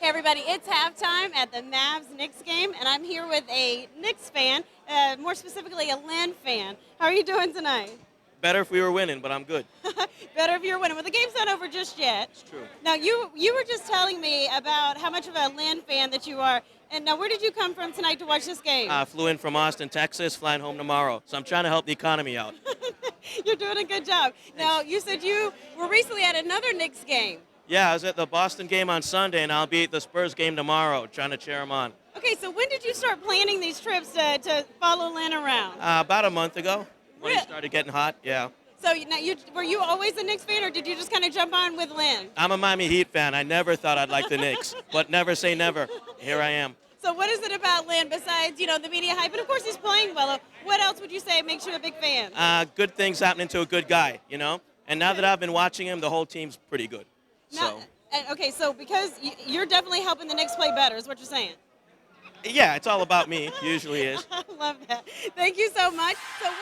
Hey everybody, it's halftime at the Mavs-Knicks game, and I'm here with a Knicks fan, more specifically a Lynn fan. How are you doing tonight? Better if we were winning, but I'm good. Better if you're winning. Well, the game's not over just yet. It's true. Now, you were just telling me about how much of a Lynn fan that you are. And now, where did you come from tonight to watch this game? I flew in from Austin, Texas, flying home tomorrow. So I'm trying to help the economy out. You're doing a good job. Now, you said you were recently at another Knicks game. Yeah, I was at the Boston game on Sunday, and I'll be at the Spurs game tomorrow, trying to cheer them on. Okay, so when did you start planning these trips to follow Lynn around? About a month ago, when it Really? started getting hot, yeah. So now were you always a Knicks fan, or did you just kind of jump on with Lynn? I'm a Miami Heat fan. I never thought I'd like the Knicks, but never say never. Here I am. So what is it about Lynn besides, the media hype? And of course he's playing well. What else would you say makes you a big fan? Good things happening to a good guy, And now that I've been watching him, the whole team's pretty good. Now, okay, so because you're definitely helping the Knicks play better is what you're saying. Yeah, it's all about me. Usually is. I love that. Thank you so much. So what